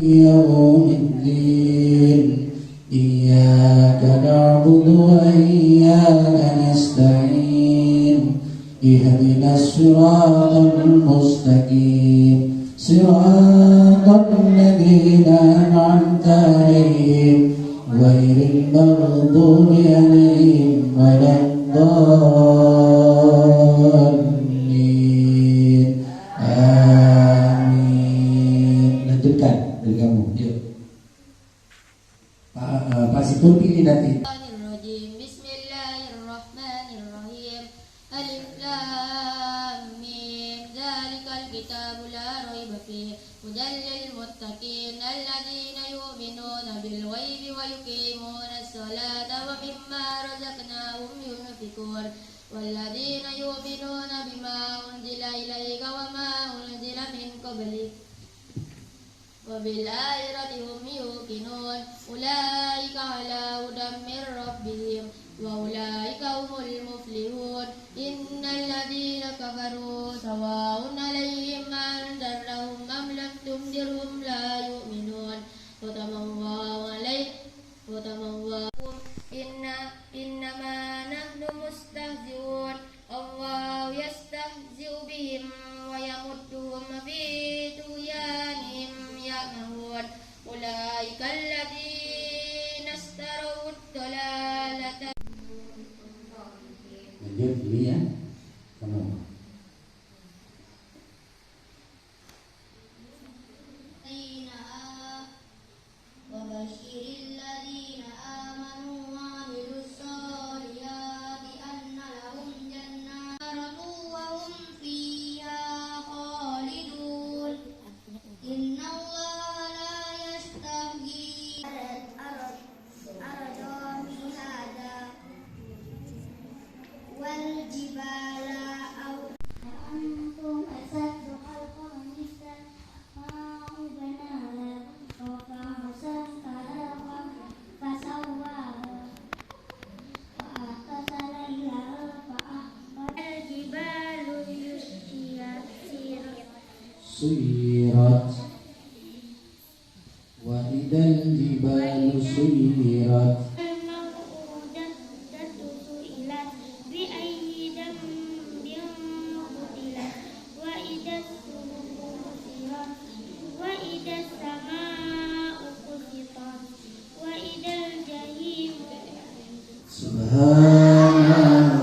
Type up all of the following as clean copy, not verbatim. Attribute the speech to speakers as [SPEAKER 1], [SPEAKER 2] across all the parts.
[SPEAKER 1] يوم الدين إياك نعبد وإياك نستعين اهدنا الصراط المستقيم صراط الذين أنعمت عليهم غير المغضوب عليهم ولا الضالين amin. Lanjutkan dari kamu, yuk. Pak Sipur pilih nanti.
[SPEAKER 2] Bismillahirrahmanirrahim. Alif lam mim. Dzalikal kitabu la raiba fihi hudan lil muttaqin alladzina yu'minuna bil ghaibi wa yuqimuna as-salata wa mimma razaqnahum yunfiqun walladzina yu'minuna bima unzila ilayka wa ma unzila min qablik wa bil akhirati hum yuqinun ulaika ala hudan min rabbihim wa ulaika humul muflihun innal ladzina kafaru sawa'un 'alaihim anzartahum am lam tunzirhum la yu'minun khatamallahu 'alaihim innama nahnu mustahzi'un Allahu yastahzi'u bihim wa yamudduhum fi tughyanihim ya'mahun ulaika alladzina ishtaraw ad-dalalata.
[SPEAKER 1] Lanjut ini ya, kamu.
[SPEAKER 2] وبشر الذين آمنوا وعملوا الصالحات أن لهم جنات وهم فيها خالدون إن الله لا يستحيي أرض هذا والجبال أنتم أشد خلقا من السماء بناها رفع سمكها فسواها وأغطش ليلها فأخرج الجبال
[SPEAKER 1] سيرت وإذا الجبال سيرت
[SPEAKER 2] الموءودة سئلت بأي ذنب قتلت وإذا الصحف نشرت وإذا السماء كشطت وإذا الجحيم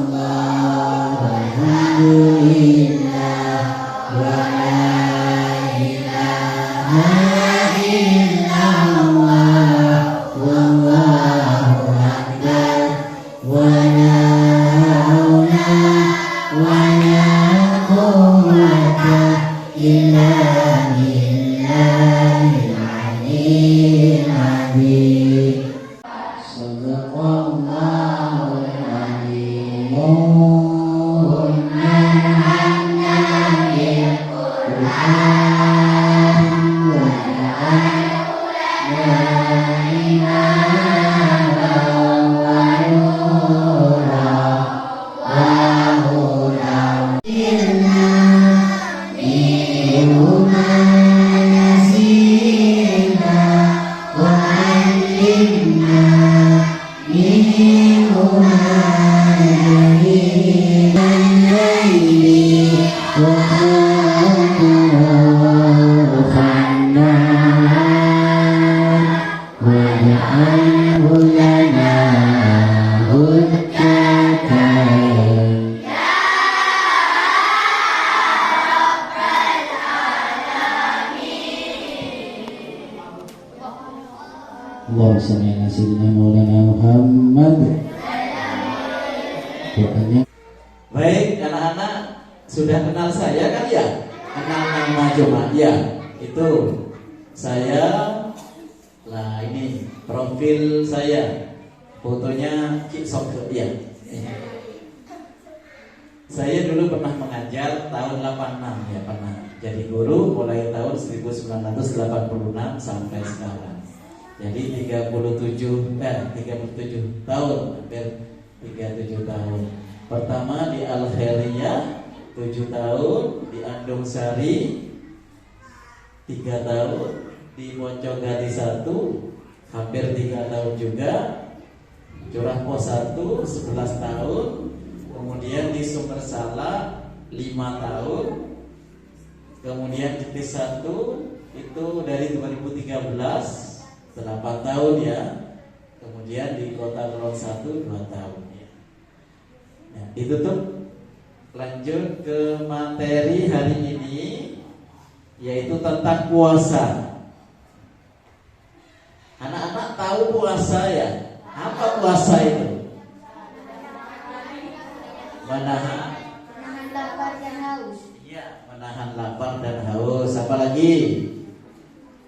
[SPEAKER 1] Subhanallah walhamdulillah wa la ilaha illallah wallahu akbar wa la haula wa la quwwata illa billahil aliyyil azim. Sadaqallahul azim. Allahumma an'amna bil Qur'an wa ja'alna imaman wa nura wa hudan lana minhuma nasina wa 'allimna minhuma al-layli wa khannan wa ja'alhu lana hujjatan. Allahumma shalli ala sayyidina Maulana Muhammad. Doanya. Baik, anak-anak sudah kenal saya kan ya? Kenal nama Joma ya? Itu saya. Lah ini profil saya. Fotonya Cik Sok ya. Saya dulu pernah mengajar tahun 86 ya, pernah jadi guru mulai tahun 1986 sampai sekarang. Jadi 37 tahun, hampir 37 tahun. Pertama di Al Khairiyah 7 tahun, di Andung Sari 3 tahun, di Mojogadi 1 hampir 3 tahun juga, Curah Pos 1 11 tahun, kemudian di Sumber Salak 5 tahun, kemudian di T1 itu dari 2013 8 tahun ya, kemudian di Kota Kulon 1 2 tahun ya. Nah, itu tuh. Lanjut ke materi hari ini, yaitu tentang puasa. Anak-anak tahu puasa ya? Apa puasa itu? Menahan
[SPEAKER 2] lapar dan haus.
[SPEAKER 1] Iya, menahan lapar dan haus. Apa lagi?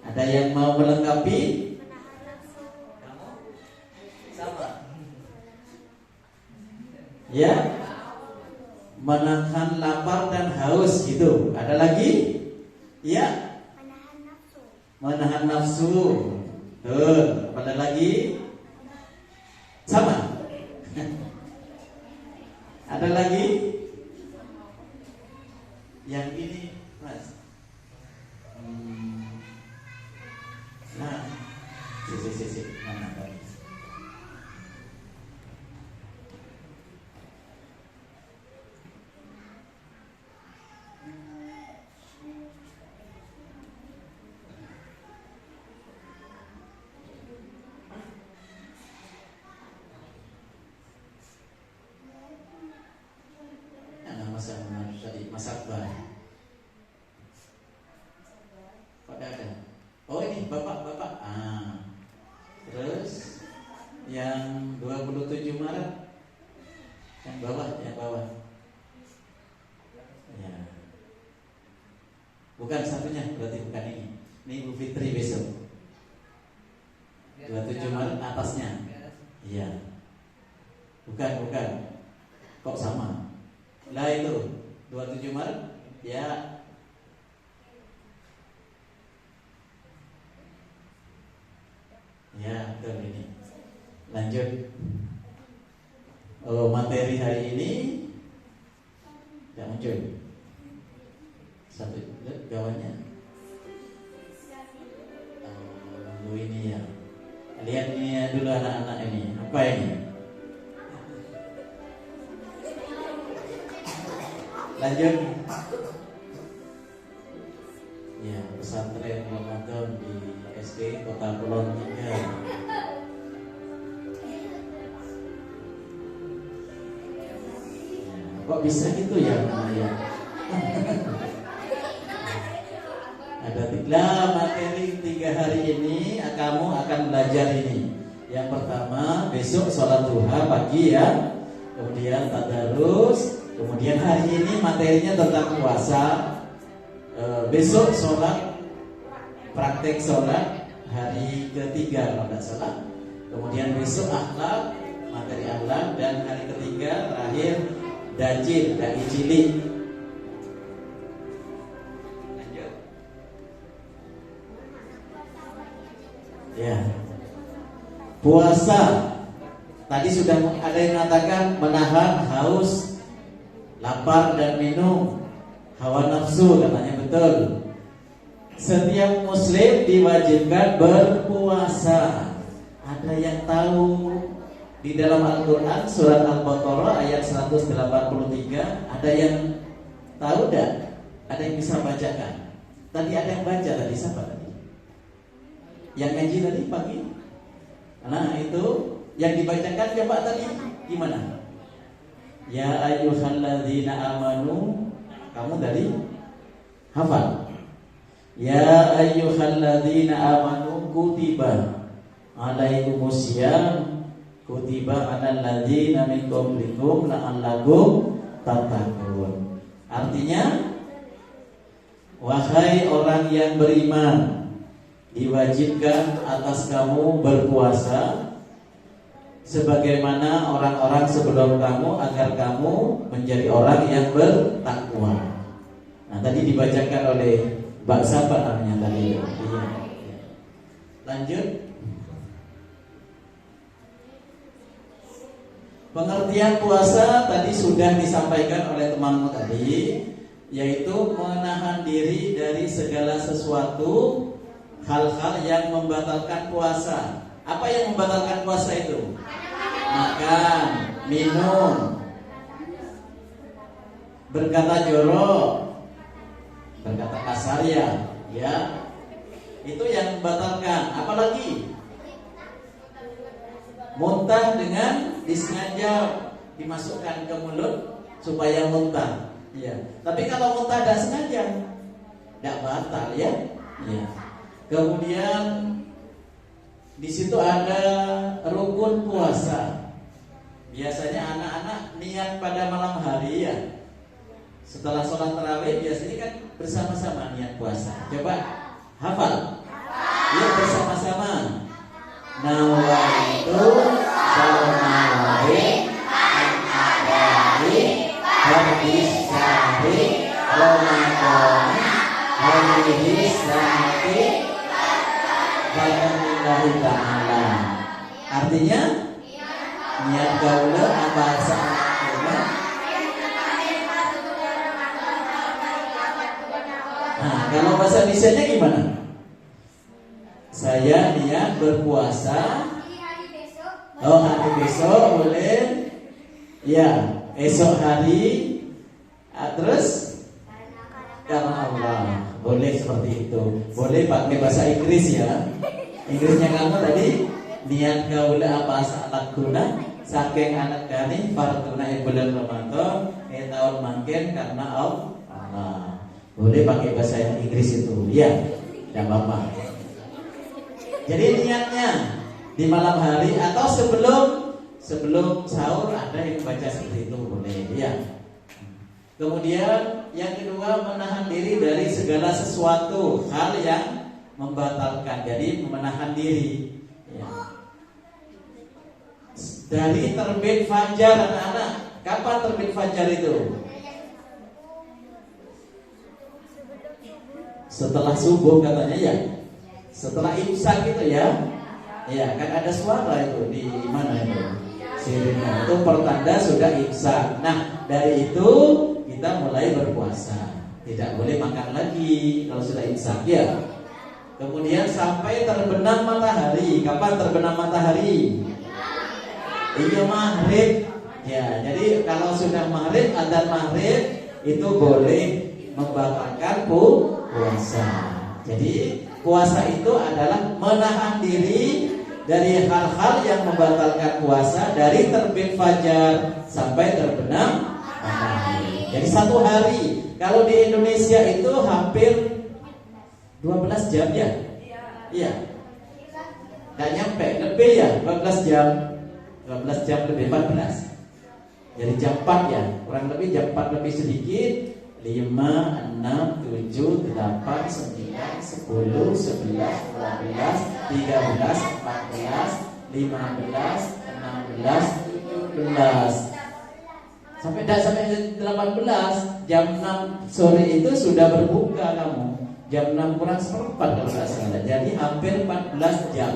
[SPEAKER 1] Ada yang mau melengkapi? Kamu? Sama? Ya? Menahan lapar dan haus gitu. Ada lagi? Ya?
[SPEAKER 2] Menahan nafsu.
[SPEAKER 1] Menahan nafsu. Tuh, ada lagi? Sama? Ada lagi? Yang ini, Mas. Nah, sisi. Mana tadi? Masak bar. Pada ada. Oh ini bapak. Terus yang 27 Maret, yang bawah. Ya. Bukan satunya, berarti bukan ini. Ini Ibu Fitri besok. 27 Maret atasnya. Iya. Bukan. Kok sama? Lah itu 27 Maret ya. Ya, betul ini. Lanjut. Materi hari ini tidak muncul. Satu lihat gawannya. Ini ya. Lihat ini ya dulu anak-anak ini. Apa ini? Lanjut. Ya, pesantren Ramadan di SD Kota Kulon 3. Kok bisa gitu ya? Ada 3 materi 3 hari ini kamu akan belajar ini. Yang pertama besok sholat duha pagi ya, kemudian tadarus, kemudian hari ini materinya tentang puasa. Besok sholat, praktek sholat hari ketiga kalau tidak salah. Kemudian besok akhlak, materi akhlak, dan hari ketiga terakhir dajil, dai cilik. Lanjut. Ya. Puasa. Tadi sudah ada yang mengatakan menahan haus, lapar dan minum, hawa nafsu, katanya betul. Setiap muslim diwajibkan berpuasa. Ada yang tahu di dalam Al-Quran surat Al-Baqarah ayat 183, ada yang tahu enggak? Ada yang bisa bacakan? Tadi ada yang baca tadi, siapa tadi? Yang ngaji tadi pagi? Nah itu yang dibacakan coba tadi gimana? Ya ayyuhalladzina amanu. Kamu tadi hafal? Ya ayyuhalladzina amanu kutiba alaikumusiyam kutiba alal ladzina min qablikum la'allakum tattaqun. Artinya, wahai orang yang beriman, diwajibkan atas kamu berpuasa sebagaimana orang-orang sebelum kamu, agar kamu menjadi orang yang bertakwa. Nah, tadi dibacakan oleh Mbak siapa namanya tadi? Iya. Lanjut. Pengertian puasa tadi sudah disampaikan oleh temanmu tadi, yaitu menahan diri dari segala sesuatu hal-hal yang membatalkan puasa. Apa yang membatalkan puasa itu? Makan, minum, berkata jorok, berkata kasar ya, itu yang membatalkan. Apalagi muntah dengan disengaja dimasukkan ke mulut supaya muntah. Ya. Tapi kalau muntah tidak sengaja, tidak batal ya. Kemudian di situ ada rukun puasa. Biasanya anak-anak niat pada malam hari ya. Setelah sholat tarawih biasanya kan bersama-sama niat puasa. Coba hafal. Ya bersama-sama. Nawaitu salawati al-adari hadis syahri Ramadan hadis sanati Alhamdulillah ta'ala. Artinya niat gaula apa sahaja. Nah, kalau bahasa Indonesianya gimana? Saya niat berpuasa. Oh, hari besok boleh. Ya, esok hari. Terus karena Allah. Boleh seperti itu. Boleh pakai bahasa Inggris ya. Inggrisnya kamu tadi niat gaula apa saat guna saking anak kani fartuna bulan Ramadan tahun mangken karena Allah. Boleh pakai bahasa Inggris itu. Ya, tidak apa-apa. Jadi niatnya di malam hari atau sebelum sahur ada yang baca seperti itu boleh ya. Kemudian yang kedua menahan diri dari segala sesuatu hal yang membatalkan. Jadi menahan diri ya. Dari terbit fajar anak-anak. Kapan terbit fajar itu? Setelah subuh katanya ya. Setelah imsak gitu ya. Ya kan ada suara itu di mana itu? Sirine itu pertanda sudah imsak. Nah dari itu kita mulai berpuasa. Tidak boleh makan lagi kalau sudah imsak ya. Kemudian sampai terbenam matahari. Kapan terbenam matahari? Iya maghrib. Ya, jadi kalau sudah maghrib, adzan maghrib itu boleh membatalkan puasa. Jadi puasa itu adalah menahan diri dari hal-hal yang membatalkan puasa dari terbit fajar sampai terbenam matahari. Jadi satu hari. Kalau di Indonesia itu hampir 12 jam ya? Iya. Nggak nyampe, lebih ya 12 jam. 12 jam lebih 14. Jadi jam 4 ya, kurang lebih jam 4 lebih sedikit. 5, 6, 7, 8, 9, 10, 11, 12, 13, 14, 15, 16, 17. Sampai 18 jam 6 sore itu sudah berbuka kamu. Jam 6 kurang seperempat kalau tidak salah. Jadi hampir 14 jam.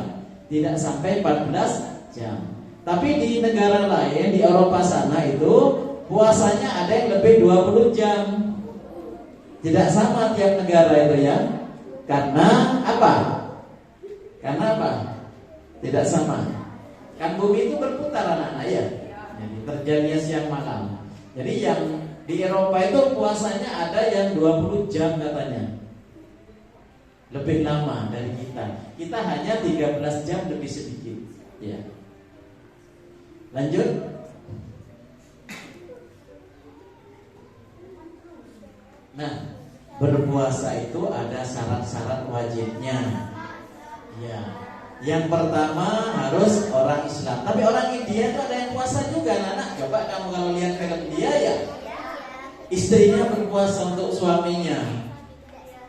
[SPEAKER 1] Tidak sampai 14 jam. Tapi di negara lain di Eropa sana itu puasanya ada yang lebih 20 jam. Tidak sama tiap negara itu ya. Karena apa? Tidak sama. Kan bumi itu berputar anak-anak ya. Jadi terjadinya siang malam. Jadi yang di Eropa itu puasanya ada yang 20 jam katanya. Lebih lama dari kita. Kita hanya 13 jam lebih sedikit. Ya. Lanjut. Nah, berpuasa itu ada syarat-syarat wajibnya. Ya. Yang pertama harus orang Islam. Tapi orang India itu ada yang puasa juga, anak. Coba kamu kalau lihat film India ya, istrinya berpuasa untuk suaminya.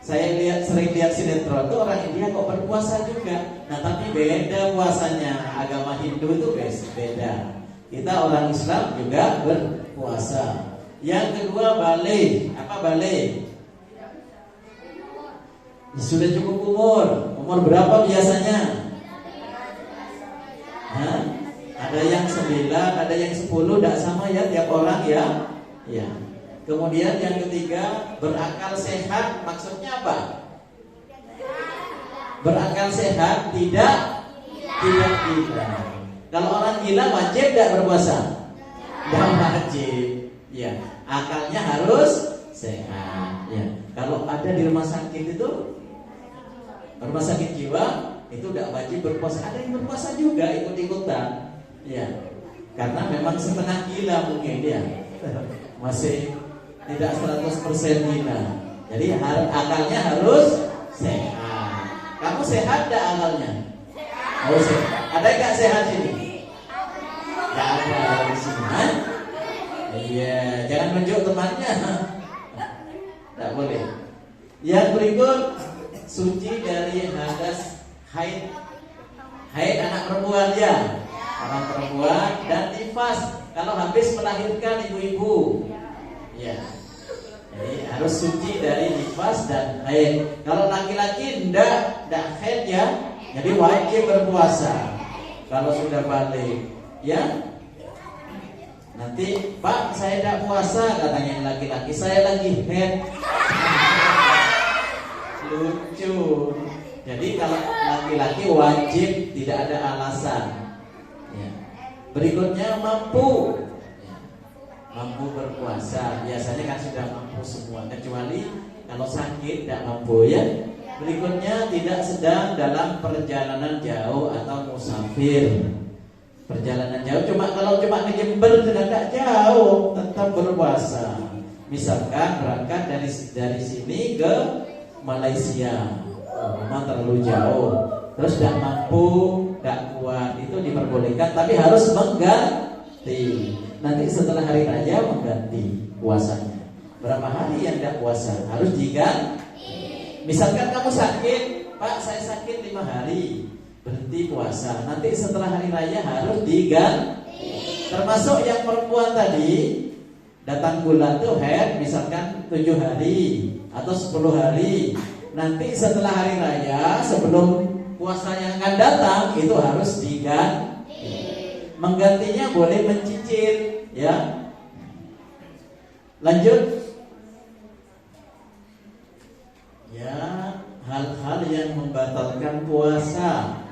[SPEAKER 1] Saya sering lihat sinetron itu orang India kok berpuasa juga. Nah tapi beda puasanya. Agama Hindu itu beda. Kita orang Islam juga berpuasa. Yang kedua balik. Apa balik? Sudah cukup umur. Umur berapa biasanya? Hah? Ada yang 9, ada yang 10, tidak sama ya tiap orang ya. Ya. Kemudian yang ketiga berakal sehat, maksudnya apa? Berakal sehat tidak gila. Kalau orang gila wajib tidak berpuasa? Tidak wajib. Ya, akalnya harus sehat. Ya, kalau ada di rumah sakit itu, rumah sakit jiwa itu tidak wajib berpuasa. Ada yang berpuasa juga ikut-ikutan. Ya, karena memang setengah gila mungkin dia, masih tidak 100% gila. Jadi akalnya harus sehat. Kamu sehat tidak akalnya? Oh, sehat. Ada nggak sehat ini? Nggak ada di sini. Iya, jangan menunjuk temannya. Tidak boleh. Yang berikut, suci dari hadas haid. Haid anak perempuan ya, anak perempuan, dan nifas kalau habis melahirkan ibu-ibu. Ya. Jadi harus suci dari nifas dan haid. Kalau laki-laki tidak haid ya, jadi wajib berpuasa. Kalau sudah balik, ya. Nanti, Pak, saya tidak puasa, katanya yang laki-laki, saya lagi haid. Lucu. Jadi kalau laki-laki wajib, tidak ada alasan. Ya. Berikutnya mampu. Mampu berpuasa, biasanya kan sudah mampu semua, kecuali kalau sakit tidak mampu ya. Berikutnya tidak sedang dalam perjalanan jauh atau musafir. Perjalanan jauh kalau cuma ke Jember tidak jauh, tetap berpuasa. Misalkan berangkat dari sini ke Malaysia, memang terlalu jauh, terus tidak mampu, tidak kuat, itu diperbolehkan, tapi harus mengganti. Nanti setelah hari raya mengganti puasanya. Berapa hari yang tidak puasa harus diganti. Misalkan kamu sakit, Pak, saya sakit 5 hari, berhenti puasa. Nanti setelah hari raya harus diganti. Termasuk yang perempuan tadi, datang bulan tuh haid, misalkan 7 hari atau 10 hari. Nanti setelah hari raya, sebelum puasa yang akan datang, itu harus diganti. Menggantinya boleh mencicil, ya. Lanjut. Ya, hal-hal yang membatalkan puasa.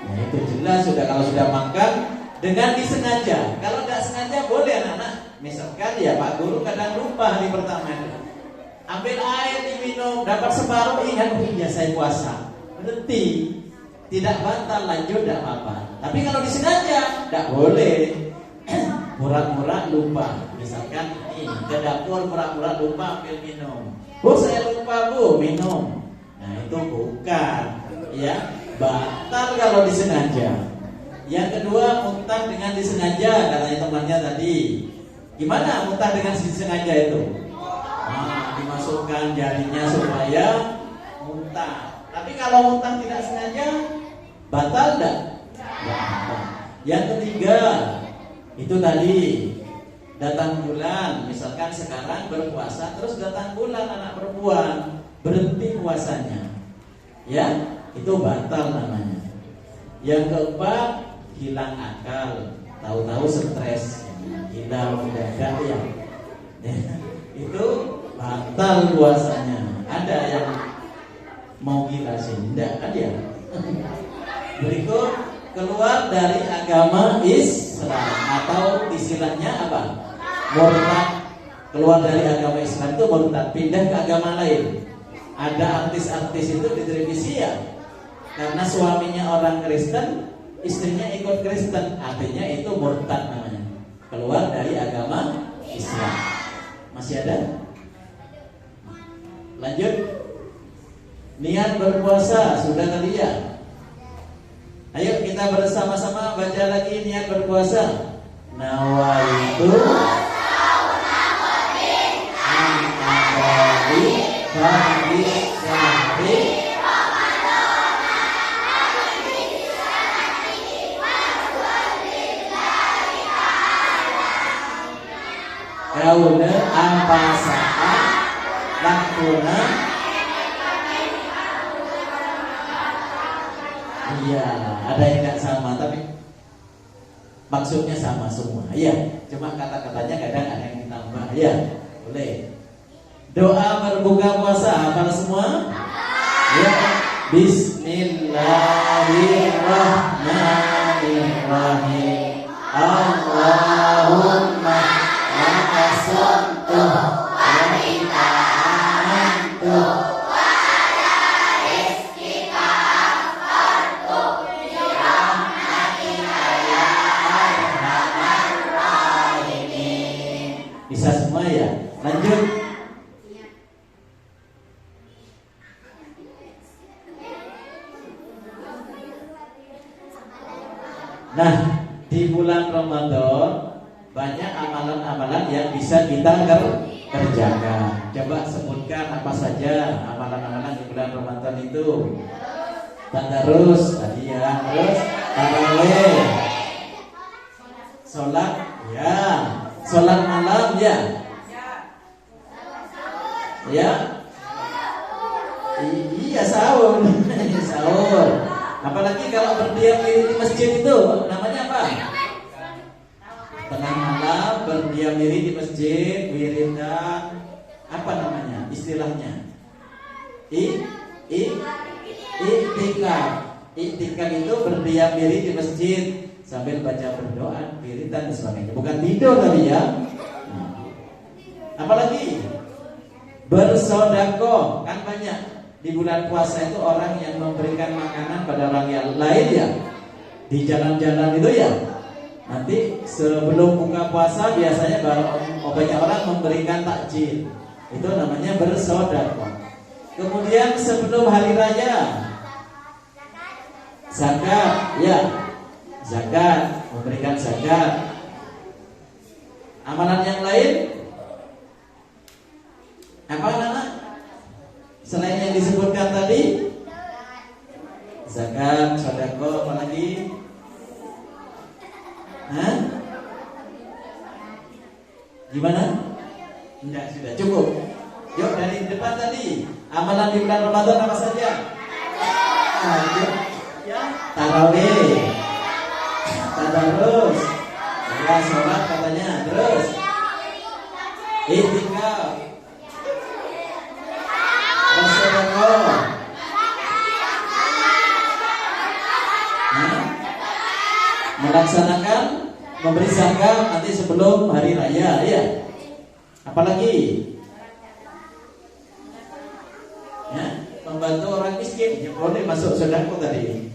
[SPEAKER 1] Nah, itu jelas sudah, kalau sudah makan dengan disengaja. Kalau tidak sengaja boleh anak-anak. Misalkan ya Pak Guru kadang lupa hari pertama itu. Ambil air diminum, dapat separuh, ingat ya saya puasa. Berhenti. Tidak batal, lanjut tidak apa-apa. Tapi kalau disengaja tidak boleh. Murah-murah lupa. Misalkan ini ke dapur murah-murah lupa ambil minum. Bu, saya lupa Bu minum. Nah itu bukan, ya, batal kalau disengaja. Yang kedua, muntah dengan disengaja, katanya temannya tadi. Gimana muntah dengan disengaja itu? Nah, dimasukkan jarinya supaya muntah. Tapi kalau muntah tidak sengaja, batal enggak? Batal. Yang ketiga, itu tadi datang bulan, misalkan sekarang berpuasa, terus datang bulan anak perempuan, berhenti puasanya, ya, itu batal namanya. Yang keempat, hilang akal, tahu-tahu stres, hilang mendadak ya, itu batal puasanya. Ada yang mau gila sih, enggak kan ya? Berikut, keluar dari agama Islam, atau istilahnya apa? Murtad. Keluar dari agama Islam itu murtad, pindah ke agama lain. Ada artis-artis itu di televisi ya, karena suaminya orang Kristen, istrinya ikut Kristen, artinya itu murtad namanya. Keluar dari agama Islam. Masih ada? Lanjut. Niat berpuasa sudah tadi ya. Ayo kita bersama-sama baca lagi niat berpuasa. Nawaitu An-Abadi Bagi Syahri Kauna apa saat Lakuna. Iya, ada yang nggak sama, tapi maksudnya sama semua. Iya, cuma kata-katanya kadang ada yang ditambah. Iya, boleh. Doa berbuka puasa, hafal semua? Iya. Bismillahirrahmanirrahim. Allahumma lakassaltu wa bika amantu wa ala rizqika aftartu bi rahmatika ya arhamar rahimin. Bisa semua ya? Lanjut. Nah, di bulan Ramadan banyak amalan-amalan yang bisa kita kerjakan. Coba sebutkan apa saja amalan-amalan di bulan Ramadan itu. Tadarus tadi ya, terus tarawih, sholat ya, sholat malam ya, ya, iya sahur, sahur. Apalagi kalau berdiam diri di masjid itu namanya apa? Tengah malam berdiam diri di masjid, wiridan, apa namanya? Istilahnya? Iktikaf. Iktikaf itu berdiam diri di masjid sambil baca berdoa, wiridan dan sebagainya. Bukan tidur tapi ya. Apalagi bersedekah, kan banyak. Di bulan puasa itu orang yang memberikan makanan pada orang yang lain ya, di jalan-jalan itu ya. Nanti sebelum buka puasa biasanya banyak orang memberikan takjil. Itu namanya bersedekah. Kemudian sebelum hari raya zakat ya, zakat, memberikan zakat. Amalan yang lain apa nama? Selain yang disebutkan tadi, zakat, sedekah, apa lagi? Hah? Gimana? Enggak, sudah cukup. Yuk dari depan tadi, amalan di bulan Ramadan apa saja? Ya, tarawih, tadarus, ya sholat katanya, terus iktikaf, bersedekah, melaksanakan memberi zakat nanti sebelum hari raya ya. Apalagi? Ya, membantu orang miskin, ya boleh masuk sedekah tadi.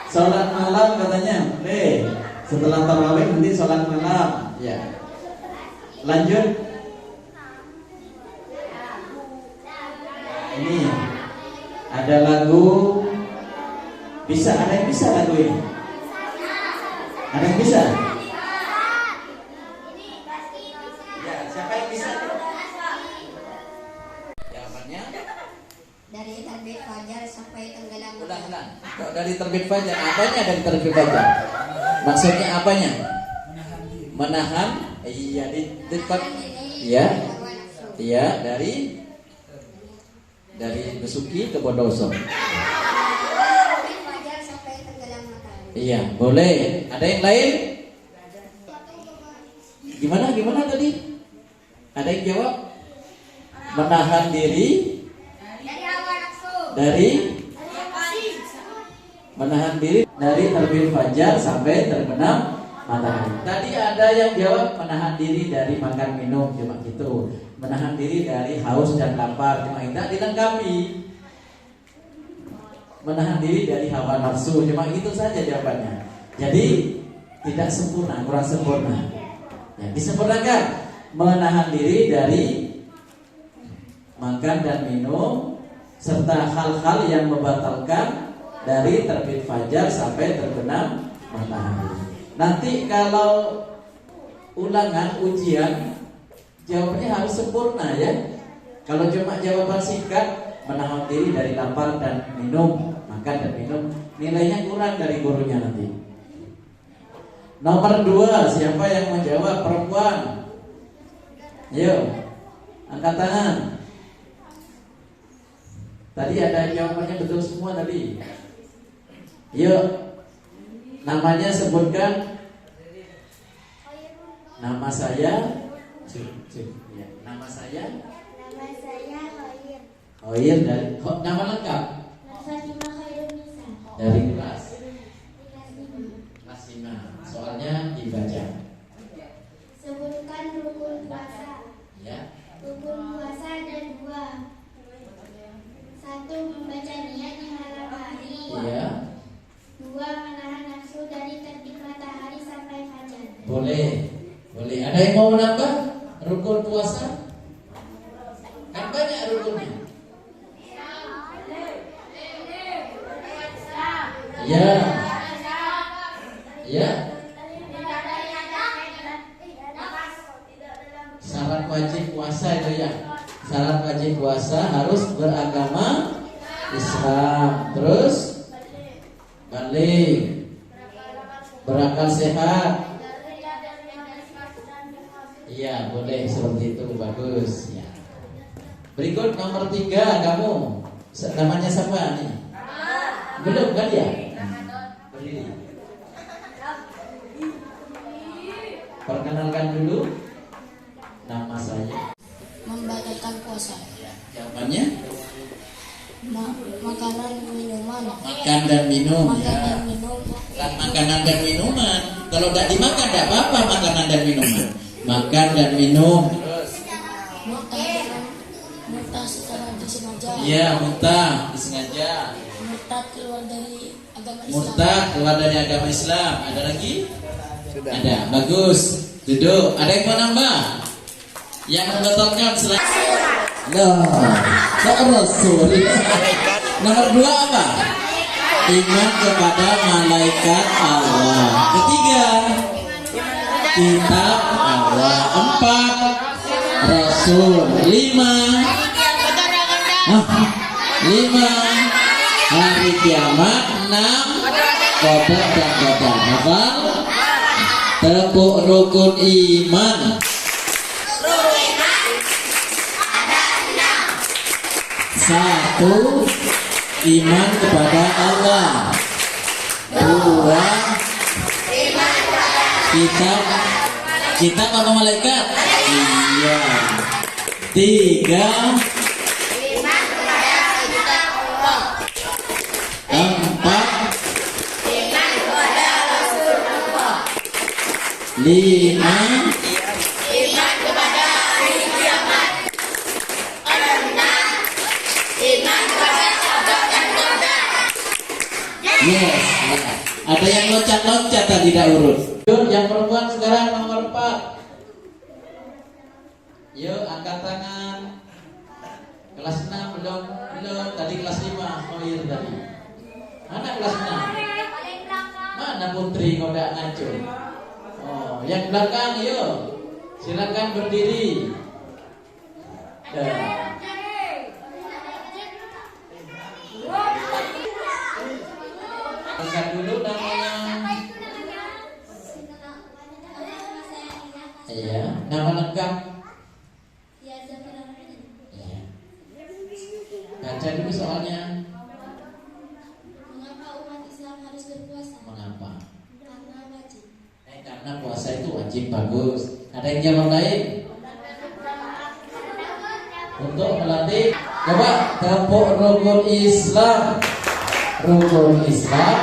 [SPEAKER 1] Sholat malam katanya, boleh. Setelah tarawih nanti sholat malam, ya. Lanjut. Ini ada lagu, bisa, ada yang bisa lagu ini? Ada yang bisa? Ya, siapa yang bisa? Jawabannya?
[SPEAKER 2] Dari terbit fajar sampai tenggelam.
[SPEAKER 1] Ulang. Kok dari terbit fajar? Apanya dari terbit fajar? Maksudnya apanya? Menahan? Iya, di depan. Iya. Iya, dari Besuki ke Bondoso.
[SPEAKER 2] Fajar sampai tenggelam matahari.
[SPEAKER 1] Iya, boleh. Ada yang lain? Gimana tadi? Ada yang jawab? Menahan diri
[SPEAKER 2] Dari hawa nafsu.
[SPEAKER 1] dari menahan diri dari terbit fajar sampai terbenam matahari. Tadi ada yang jawab menahan diri dari makan minum, cuma gitu. Menahan diri dari haus dan lapar, cuma tidak dilengkapi. Menahan diri dari hawa nafsu, cuma itu saja jawabannya. Jadi tidak sempurna, kurang sempurna. Ya, disempurnakan. Menahan diri dari makan dan minum serta hal-hal yang membatalkan dari terbit fajar sampai terbenam matahari. Nanti kalau ulangan ujian jawabannya harus sempurna ya. Kalau cuma jawaban singkat, menahan diri dari lapar dan minum, makan dan minum, nilainya kurang dari gurunya nanti. Nomor 2, siapa yang menjawab? Perempuan. Ayo, angkat tangan. Tadi ada jawabannya betul semua tadi. Yuk, namanya sebutkan. Nama saya. Ya, nama saya.
[SPEAKER 2] Nama saya Khair.
[SPEAKER 1] Oh iya, dari nama lengkap
[SPEAKER 3] Fatimah Khairunisa.
[SPEAKER 1] dari kelas 5. Soalnya dibaca.
[SPEAKER 3] Sebutkan rukun puasa.
[SPEAKER 1] Ya.
[SPEAKER 3] Rukun puasa ada 2. 1. Membaca niat di malam hari.
[SPEAKER 1] Iya.
[SPEAKER 3] 2. Menahan nafsu dari terbit matahari sampai fajar.
[SPEAKER 1] Boleh. Boleh. Ada yang mau menambah rukun puasa? Kan banyak rukunnya. Ya. Ya. Syarat wajib puasa itu ya. Syarat wajib puasa harus beragama Islam. Terus balik, berakal sehat. Iya, boleh seperti itu, bagus ya. Berikut nomor 3 kamu. Namanya siapa nih? Belum kan ya? Berdiri. Perkenalkan dulu. Nama saya.
[SPEAKER 2] Membatalkan puasa.
[SPEAKER 1] Jawabannya?
[SPEAKER 2] Makanan minuman.
[SPEAKER 1] Makan dan minum.
[SPEAKER 2] Makan
[SPEAKER 1] Ya.
[SPEAKER 2] dan minum.
[SPEAKER 1] Bukan makanan dan minuman. Kalau tidak dimakan tidak apa-apa makanan dan minuman. Makan dan minum.
[SPEAKER 2] Muntah secara disengaja.
[SPEAKER 1] Iya, muntah disengaja.
[SPEAKER 2] Murtad keluar dari agama Islam.
[SPEAKER 1] Murtad keluar dari agama Islam. Ada lagi? Sudah. Ada. Bagus. Duduk. Ada yang mau nambah? Yang membatalkan selain Rasul. Nomor 2 apa? Iman kepada malaikat Allah. Ketiga, kitab Allah. 4, Rasul. 5, 5, hari kiamat. 6, qada dan qadar. Hafal? Tepuk rukun iman. Satu, iman kepada Allah. 2, kitab apa malaikat? Iya. 3, 4, 5, yes. Ada yang loncat-loncat tadi tidak urut. Yuk, yang perempuan sekarang nomor 4. Yuk, angkat tangan. Kelas 6 belum. Tadi kelas 5. Oh iya tadi. Mana kelas 6? Mana Putri kau tidak ngaco? Oh, yang belakang yuk. Silakan berdiri. Angkat dulu namanya. Iya, nama lengkap. Iya. Baca dulu soalnya.
[SPEAKER 3] Mengapa umat Islam harus berpuasa?
[SPEAKER 1] Mengapa?
[SPEAKER 3] Karena wajib.
[SPEAKER 1] Karena puasa itu wajib, bagus. Ada yang jawab lain? Untuk melatih, coba tepuk rukun Islam. Rukun Islam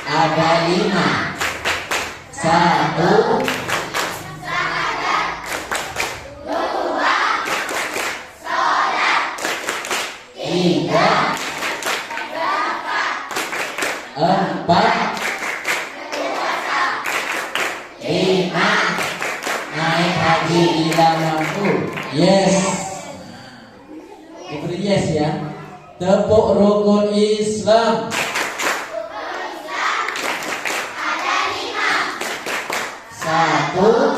[SPEAKER 1] ada 5. 1, 3, 4, 5, naik haji bila mampu. Yes. Diberi yes ya. Tepuk rukun Islam.
[SPEAKER 3] Ada 5.
[SPEAKER 1] 1,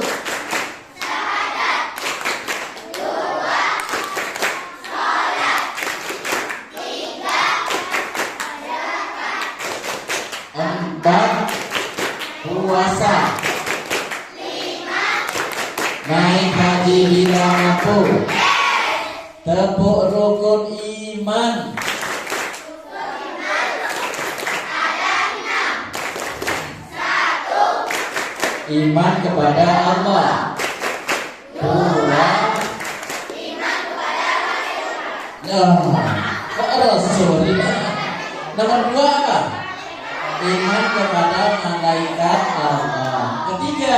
[SPEAKER 1] 4, puasa. 5, naik haji bila mampu. Tepuk rukun iman. Iman kepada Allah. 2, Kok Rasul? Nomor 2 apa? Iman kepada malaikat Allah. Ketiga,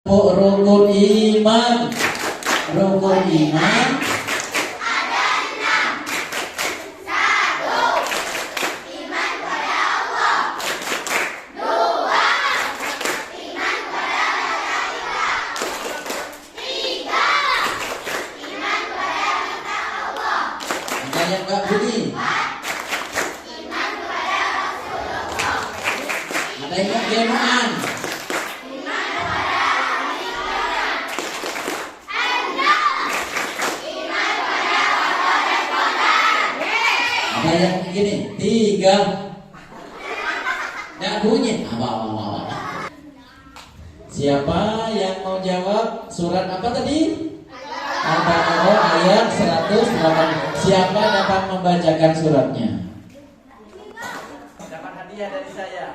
[SPEAKER 1] rukun iman. Rukun iman yang gak bunyi. Ada yang gak jemaah. Ada yang begini, 3. Gak bunyi. Siapa yang mau jawab surat apa tadi? Al-Baqarah ayat 108. Siapa dapat membacakan suratnya? Dapat hadiah dari saya.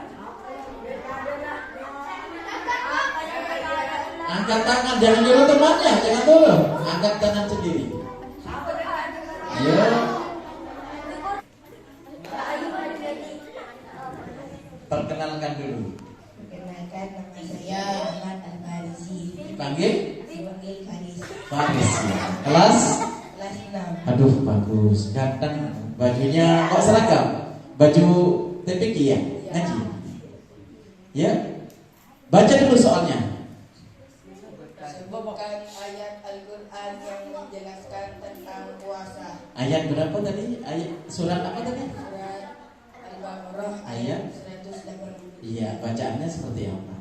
[SPEAKER 1] Angkat tangan, jangan dulu temannya, jangan dulu. Angkat tangan sendiri. Ayo. Perkenalkan dulu.
[SPEAKER 2] Perkenalkan, nama saya Ahmad Al-Farisi.
[SPEAKER 1] Panggil?
[SPEAKER 2] Dipanggil Faris.
[SPEAKER 1] Faris ya. Kelas?
[SPEAKER 2] Kelas 6.
[SPEAKER 1] Aduh bagus. Ganteng. Bajunya kok seragam? Baju TPQ ya? Ngaji. Ya? Baca dulu soalnya.
[SPEAKER 2] Sebutkan ayat Al-Quran yang menjelaskan tentang puasa.
[SPEAKER 1] Ayat berapa tadi? Ayat surat apa tadi?
[SPEAKER 2] Surat Al-Baqarah
[SPEAKER 1] Ayat?
[SPEAKER 2] ayat 180.
[SPEAKER 1] Iya, bacaannya seperti apa?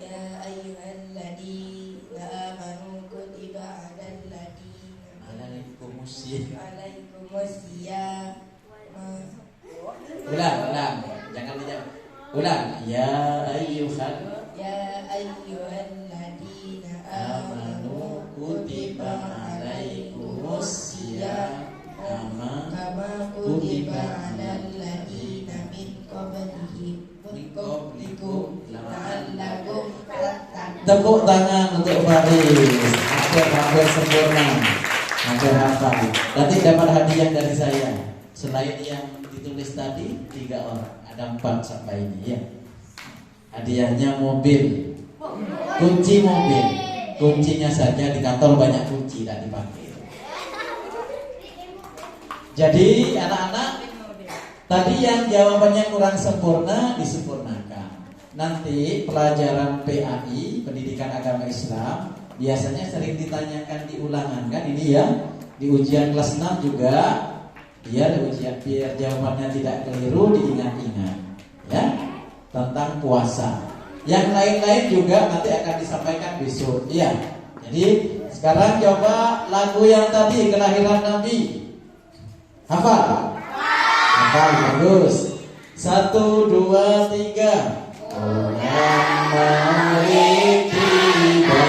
[SPEAKER 2] Ya ayyuhalladzina amanu kutiba 'alal ladzina alaikumusiyam.
[SPEAKER 1] Ulang. Jangan dijawab. Ulang. Ya ayyuhal
[SPEAKER 2] ayyuhalladzina
[SPEAKER 1] amanu kutiba alaikumusiyam
[SPEAKER 2] kama kutiba 'alal ladzina min qablikum la'allakum tattaqun.
[SPEAKER 1] Tepuk tangan untuk Faris. Hampir sempurna. Hampir hafal. Nanti dapat hadiah dari saya. Selain yang ditulis tadi 3 orang, ada 4 sampai ini ya. Hadiahnya mobil. Kunci mobil. Kuncinya saja di kantor banyak kunci tak dipakai. Jadi anak-anak, tadi yang jawabannya kurang sempurna disempurnakan. Nanti pelajaran PAI, Pendidikan Agama Islam, biasanya sering ditanyakan di ulangan kan ini ya. Di ujian kelas 6 juga biar jawabannya tidak keliru diingat-ingat ya. Tentang puasa. Yang lain-lain juga nanti akan disampaikan besok ya. Jadi sekarang coba lagu yang tadi kelahiran Nabi. Hafal? Hafal, bagus. 1, 2, 3. Muhammad tiba,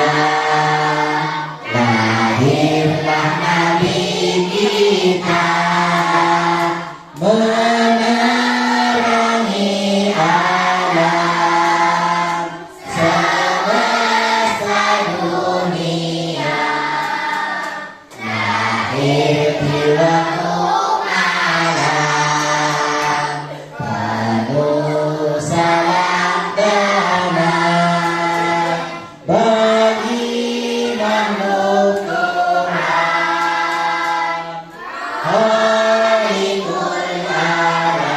[SPEAKER 1] lahirlah Nabi kita, menerangi alam semesta dunia, lahir di waktu malam, penuh salam damai bagi makhluk Tuhan, Khairul Alam,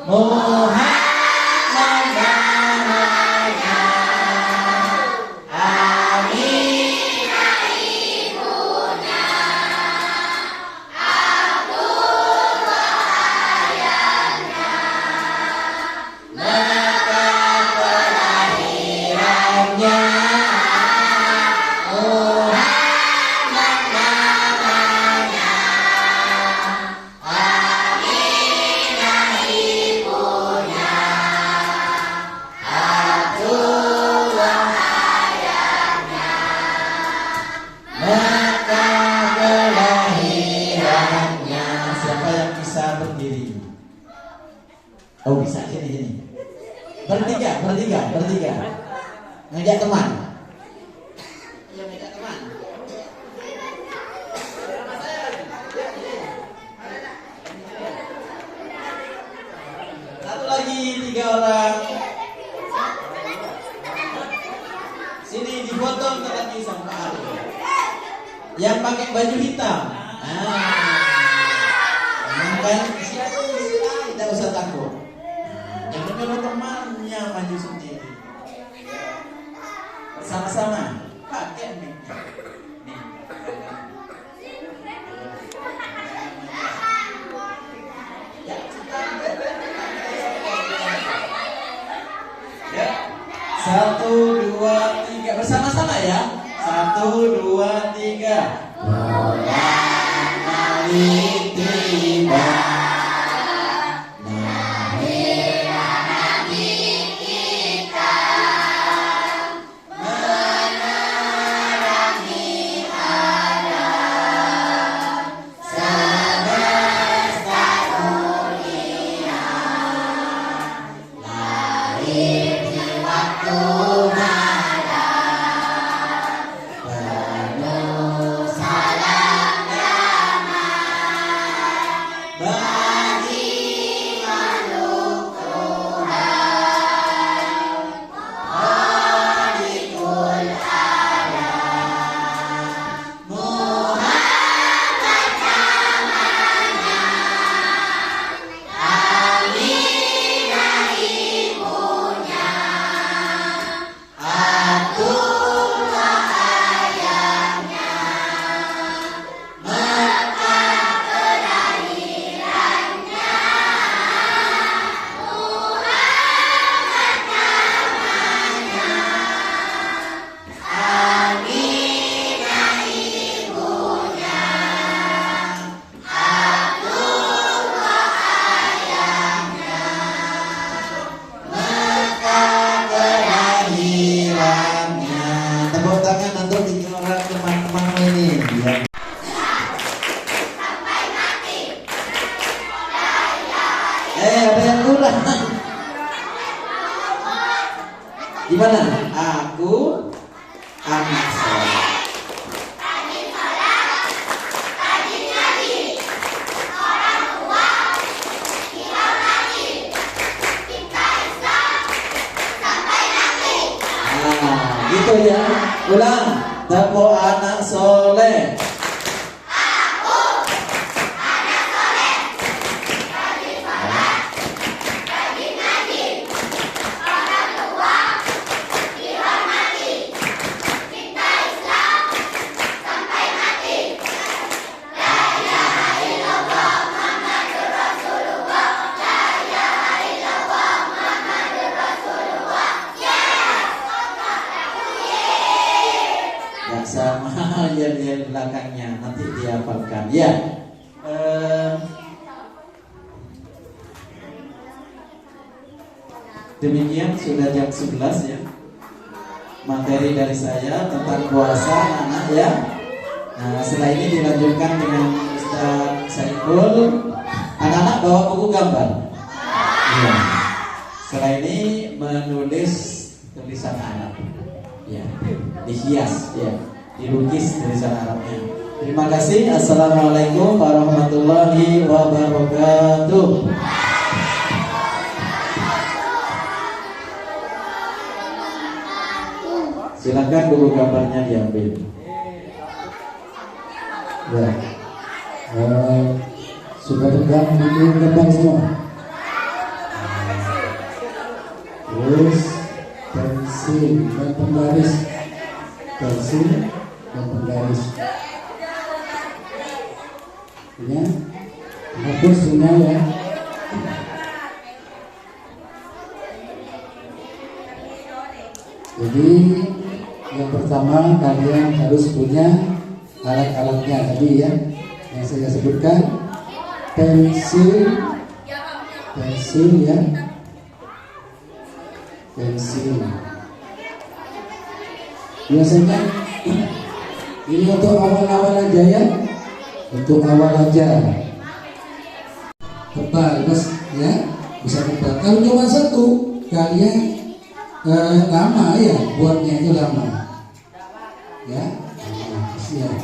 [SPEAKER 1] Muhammad namanya, Aminah ibunya, Abdullah ayahnya, Mekah kelahirannya, Muhammad namanya, Aminah ibunya, Abdullah ayahnya, Mekah kelahirannya. Siapa yang bisa berdiri? Oh bisa, sini. Bertiga. Ngajak teman. Iya, ngajak teman. 3 orang. Sini dipotong tadi sama Pak Ari. Yang pakai baju hitam. Kan tidak usah takut. Yang menyuruh temannya maju sendiri. Sama-sama pakai mic-nya. Ya. 1, 2, 3 bersama-sama ya. 1, 2, 3. Bulan Maulid tiba. Ada yang kurang. Gimana? Aku anak soleh. Gitu ya. Ulang. Aku anak soleh. Sama yang belakangnya nanti dihafalkan ya. Demikian sudah jam 11 ya. Materi dari saya tentang puasa anak ya. Nah, setelah ini dilanjutkan dengan Ustaz Saiful. Anak-anak bawa buku gambar. Ya. Setelah ini menulis tulisan Arab. Ya, dihias ya, dilukis tulisan Arabnya. Terima kasih. Assalamualaikum warahmatullahi wabarakatuh. Silakan buku gambarnya diambil.
[SPEAKER 4] Ya, sudah pegang buku gambar semua. Terus pensil dan penggaris, pensil dan penggaris. Ya, hapus semua ya. Jadi yang pertama kalian harus punya alat-alatnya tadi ya, yang saya sebutkan. Pensil ya, pensil. Biasanya ini untuk awal-awal aja ya, untuk awal aja. Tebal mas ya, bisa tebal. Kalau cuma satu kalian lama ya, buatnya itu lama ya. Siap.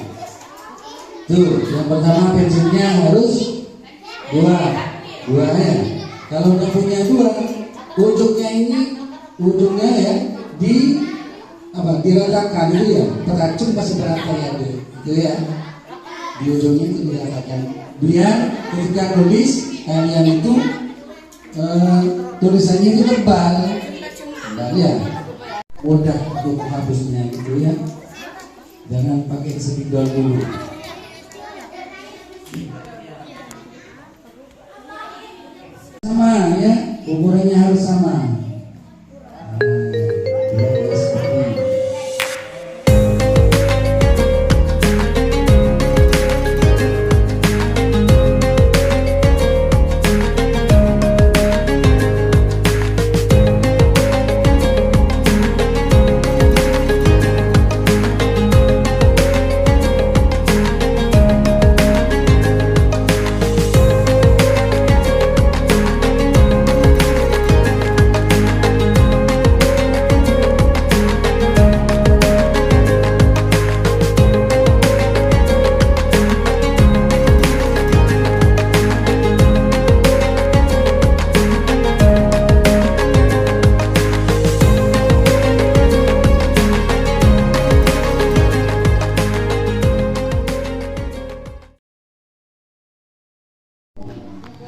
[SPEAKER 4] Tuh, yang pertama pensilnya harus dua ya. Kalau udah punya dua, ujungnya ya diratakan itu ya, teracung pasti berata ya itu ya, di ujungnya itu diratakan biar ketika nulis kalian itu tulisannya itu tebal ya, mudah untuk menghapusnya gitu ya, jangan pakai spidol dulu. Sama ya, ukurannya harus sama.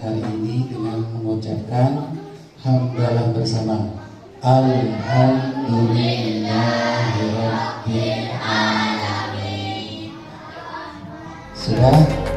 [SPEAKER 4] Hari ini dengan mengucapkan hamdalah bersama Alhamdulillahirabbil alamin. Sudah?